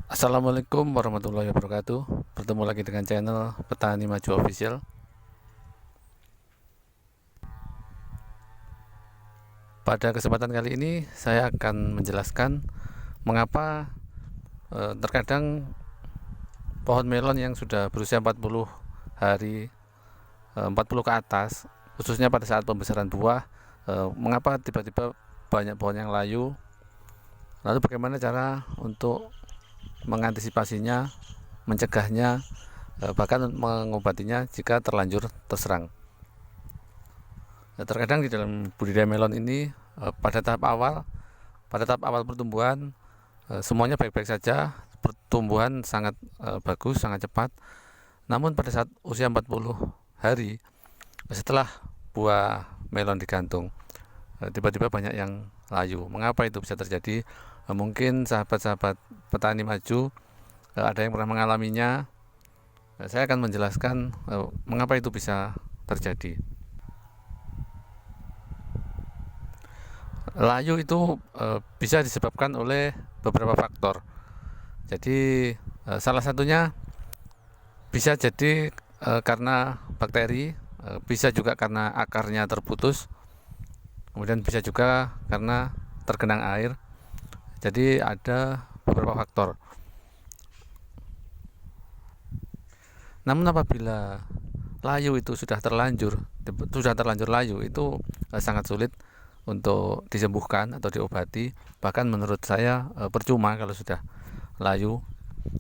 Assalamualaikum warahmatullahi wabarakatuh. Bertemu lagi dengan channel Petani Maju Official. Pada kesempatan kali ini saya akan menjelaskan mengapa terkadang pohon melon yang sudah berusia 40 hari, 40 ke atas, khususnya pada saat pembesaran buah, mengapa tiba-tiba banyak pohon yang layu. Lalu bagaimana cara untuk mengantisipasinya, mencegahnya, bahkan mengobatinya jika terlanjur terserang. Terkadang di dalam budidaya melon ini pada tahap awal pertumbuhan semuanya baik-baik saja, pertumbuhan sangat bagus, sangat cepat. Namun pada saat usia 40 hari setelah buah melon digantung, tiba-tiba banyak yang layu. Mengapa itu bisa terjadi? Mungkin sahabat-sahabat petani maju ada yang pernah mengalaminya. Saya akan menjelaskan mengapa itu bisa terjadi. Layu itu bisa disebabkan oleh beberapa faktor. Jadi salah satunya bisa jadi karena bakteri, bisa juga karena akarnya terputus, kemudian bisa juga karena tergenang air. Jadi ada beberapa faktor. Namun apabila layu itu sudah terlanjur layu, itu sangat sulit untuk disembuhkan atau diobati. Bahkan menurut saya percuma kalau sudah layu,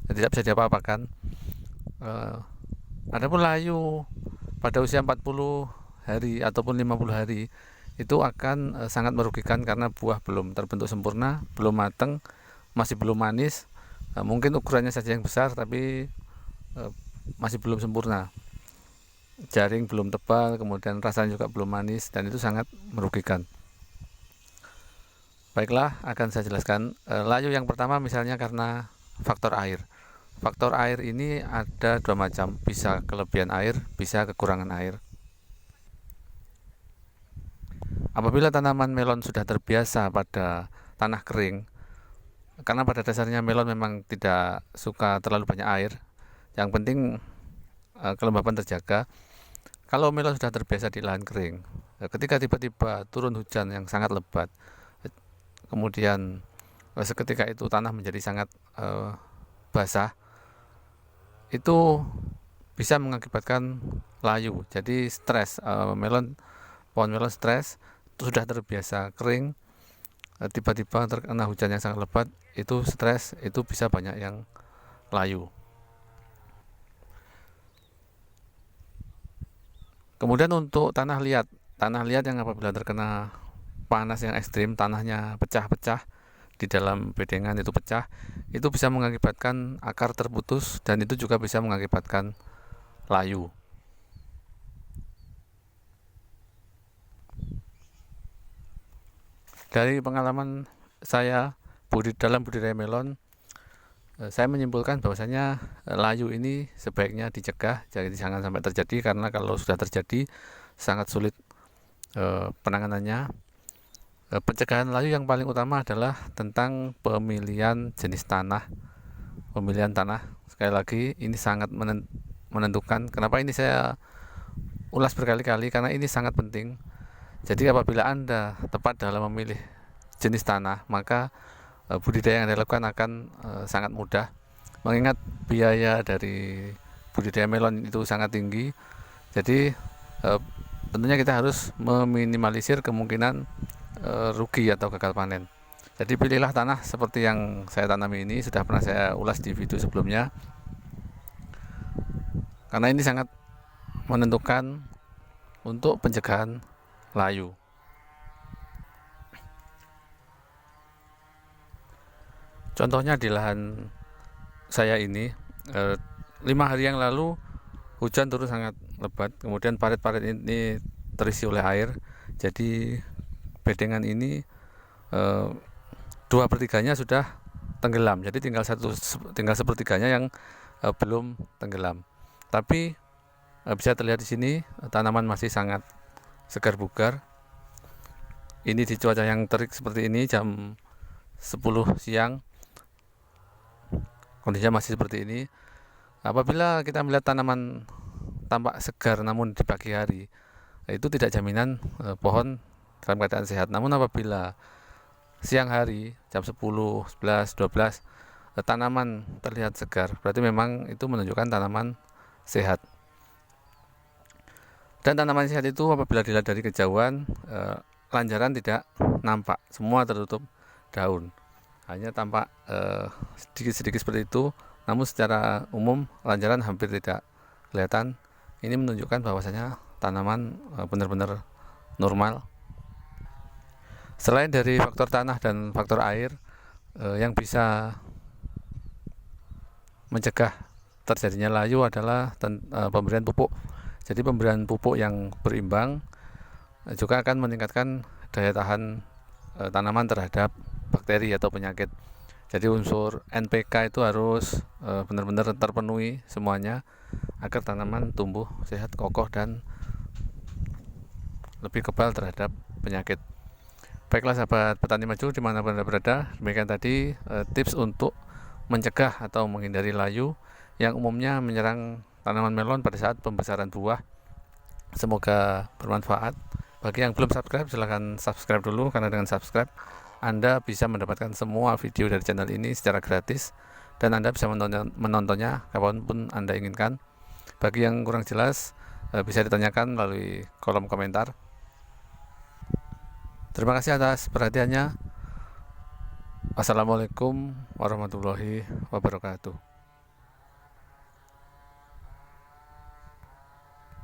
tidak bisa diapa-apakan. Adapun layu pada usia 40 hari ataupun 50 hari itu akan sangat merugikan karena buah belum terbentuk sempurna, belum matang, masih belum manis. Mungkin ukurannya saja yang besar tapi masih belum sempurna. Jaring belum tebal, kemudian rasanya juga belum manis, dan itu sangat merugikan. Baiklah, akan saya jelaskan. Layu yang pertama misalnya karena faktor air. Faktor air ini ada dua macam, bisa kelebihan air, bisa kekurangan air. Apabila tanaman melon sudah terbiasa pada tanah kering, karena pada dasarnya melon memang tidak suka terlalu banyak air, yang penting kelembapan terjaga. Kalau melon sudah terbiasa di lahan kering, ketika tiba-tiba turun hujan yang sangat lebat, kemudian seketika itu tanah menjadi sangat basah, itu bisa mengakibatkan layu. Jadi stres, pohon melon stres, sudah terbiasa kering, tiba-tiba terkena hujan yang sangat lebat, itu stres, itu bisa banyak yang layu. Kemudian untuk tanah liat yang apabila terkena panas yang ekstrim, tanahnya pecah-pecah, di dalam bedengan itu pecah, itu bisa mengakibatkan akar terputus, dan itu juga bisa mengakibatkan layu. Dari pengalaman saya dalam budidaya melon, saya menyimpulkan bahwasanya layu ini sebaiknya dicegah, jadi jangan sampai terjadi, karena kalau sudah terjadi sangat sulit penanganannya. Pencegahan layu yang paling utama adalah tentang pemilihan jenis tanah. Pemilihan tanah, sekali lagi, ini sangat menentukan. Kenapa ini saya ulas berkali-kali? Karena ini sangat penting. Jadi apabila Anda tepat dalam memilih jenis tanah, maka budidaya yang Anda lakukan akan sangat mudah. Mengingat biaya dari budidaya melon itu sangat tinggi, jadi tentunya kita harus meminimalisir kemungkinan rugi atau gagal panen. Jadi pilihlah tanah seperti yang saya tanami ini, sudah pernah saya ulas di video sebelumnya, karena ini sangat menentukan untuk pencegahan layu. Contohnya di lahan saya ini, 5 hari yang lalu hujan turun sangat lebat, kemudian parit-parit ini terisi oleh air. Jadi bedengan ini 2/3-nya sudah tenggelam, jadi tinggal sepertiganya yang belum tenggelam. Tapi bisa terlihat di sini tanaman masih sangat segar bugar. Ini di cuaca yang terik seperti ini, jam 10 siang, kondisinya masih seperti ini. Apabila kita melihat tanaman tampak segar namun di pagi hari, itu tidak jaminan pohon dalam keadaan sehat. Namun apabila siang hari jam 10, 11, 12 tanaman terlihat segar, berarti memang itu menunjukkan tanaman sehat. Dan tanaman sehat itu apabila dilihat dari kejauhan, lanjaran tidak nampak, semua tertutup daun, hanya tampak sedikit-sedikit seperti itu. Namun secara umum lanjaran hampir tidak kelihatan. Ini menunjukkan bahwasanya tanaman benar-benar normal. Selain dari faktor tanah dan faktor air yang bisa mencegah terjadinya layu adalah pemberian pupuk. Jadi pemberian pupuk yang berimbang juga akan meningkatkan daya tahan tanaman terhadap bakteri atau penyakit. Jadi unsur NPK itu harus benar-benar terpenuhi semuanya agar tanaman tumbuh sehat, kokoh, dan lebih kebal terhadap penyakit. Baiklah sahabat petani maju dimanapun Anda berada, demikian tadi tips untuk mencegah atau menghindari layu yang umumnya menyerang tanaman melon pada saat pembesaran buah. Semoga bermanfaat. Bagi yang belum subscribe, silahkan subscribe dulu, karena dengan subscribe Anda bisa mendapatkan semua video dari channel ini secara gratis, dan Anda bisa menontonnya kapanpun Anda inginkan. Bagi yang kurang jelas, bisa ditanyakan melalui kolom komentar. Terima kasih atas perhatiannya. Wassalamualaikum warahmatullahi wabarakatuh.